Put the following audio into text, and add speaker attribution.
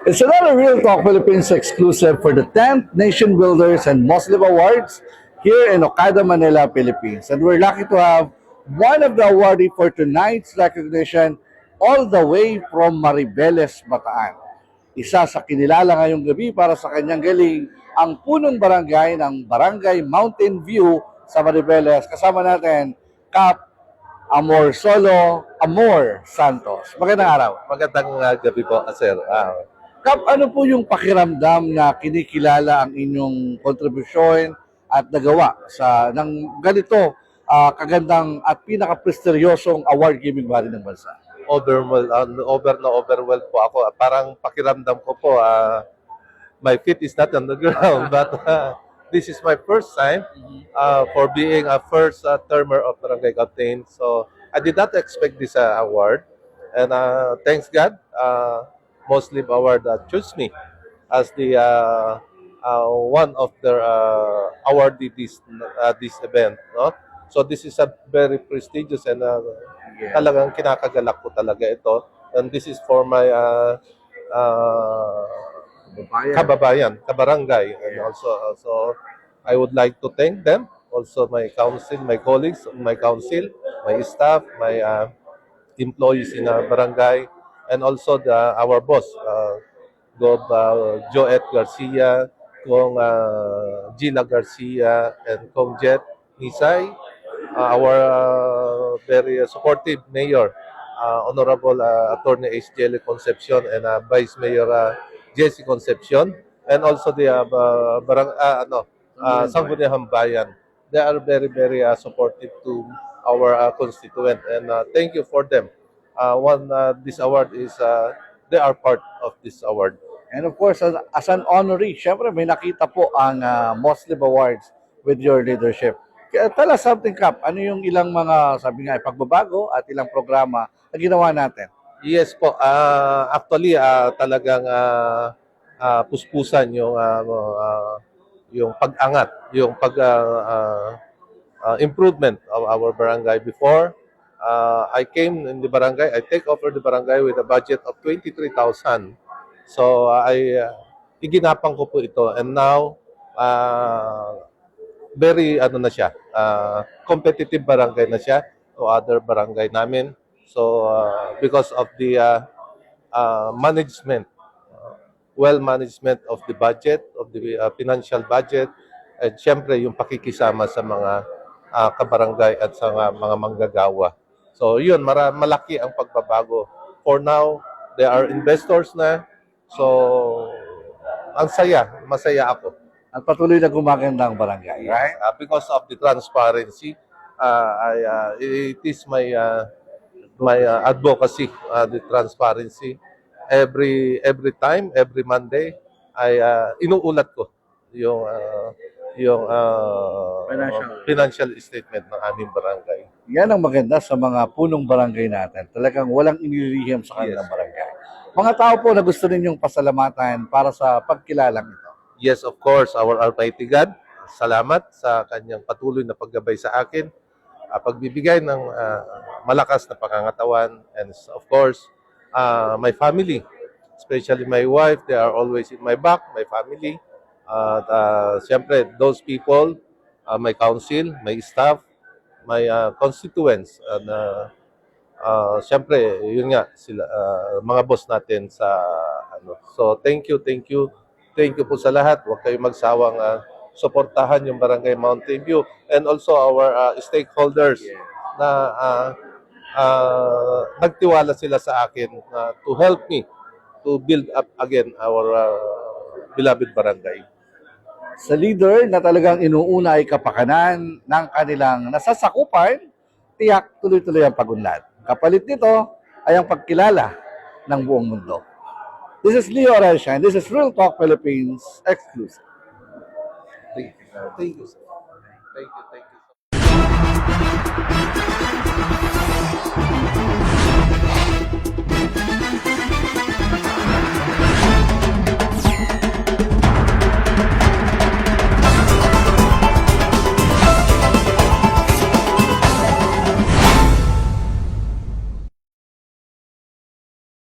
Speaker 1: It's another Real Talk Philippines exclusive for the 10th Nation Builders and Muslim Awards here in Okada, Manila, Philippines. And we're lucky to have one of the awardee for tonight's recognition all the way from Maribeles, Bataan. Isa sa kinilala ngayong gabi para sa kanyang galing ang punong barangay ng Barangay Mountain View sa Maribeles. Kasama natin, Kap Amor Solo, Amor Santos. Magandang araw.
Speaker 2: Magandang gabi po, sir.
Speaker 1: Kap, ano po yung pakiramdam na kinikilala ang inyong kontribusyon at nagawa sa ng ganito kagandang at pinaka-prestigyosong award-giving body ng bansa?
Speaker 2: Overwhelmed po ako. Parang pakiramdam ko po, my feet is not on the ground. But this is my first time for being a first termer of Barangay Captain. So I did not expect this award. And thanks God, Muslim Award chose me as the one of their awardee this event. No? So this is a very prestigious and talagang kinakagalak ko talaga ito. And this is for my kababayan, kabarangay. And also I would like to thank them, also my council, my colleagues, my council, my staff, my employees in barangay, and also our boss, Joet Garcia, Kong Gina Garcia, and Kong Jet Nisay, our very supportive mayor, Honorable Attorney H.J. Concepcion, and Vice Mayor Jesse Concepcion, and also the Sangguniang Bayan. They are very supportive to our constituent, and thank you for them. This award is, they are part of this award.
Speaker 1: And of course, as an honoree, syempre may nakita po ang Muslim Awards with your leadership. Tell us something, Kap. Ano yung ilang mga, sabi nga, pagbabago at ilang programa na ginawa natin?
Speaker 2: Yes po. Actually, talagang puspusan yung pag-angat, yung improvement of our barangay. Before I came in the barangay, I take over the barangay with a budget of 23,000. So iginapang ko po ito, and now very na siya, competitive barangay na siya to other barangay namin. So because of the management, well management of the budget, of the financial budget, at syempre yung pakikisama sa mga kabarangay at sa mga manggagawa. So yun, malaki ang pagbabago. For now, they are investors na. So ang masaya ako.
Speaker 1: At patuloy na gumaganda ang barangay, right?
Speaker 2: Because of the transparency, it is my advocacy, the transparency. Every time, every Monday, ay inuulat ko yung financial statement ng aming barangay.
Speaker 1: Yan ang maganda sa mga punong barangay natin. Talagang walang inilihim sa kanilang barangay. Mga tao po na gusto ninyong pasalamatan para sa pagkilalang ito.
Speaker 2: Yes, of course, our Almighty God. Salamat sa kanyang patuloy na paggabay sa akin, pagbibigay ng malakas na pangangatawan, and of course, my family, especially my wife, they are always in my back, my family. Siyempre, those people, my council, my staff, my constituents, and siyempre, yun nga, sila, mga boss natin sa So, thank you po sa lahat. Huwag kayong magsawang suportahan yung Barangay Mountain View, and also our stakeholders na nagtiwala sila sa akin to help me to build up again our beloved barangay.
Speaker 1: Sa leader na talagang inuuna ay kapakanan ng kanilang nasasakupan, tiyak tuloy-tuloy ang pag-unlad. Kapalit nito ay ang pagkilala ng buong mundo. This is Leo Aresha, and this is Real Talk Philippines exclusive.
Speaker 2: Thank you. Thank you.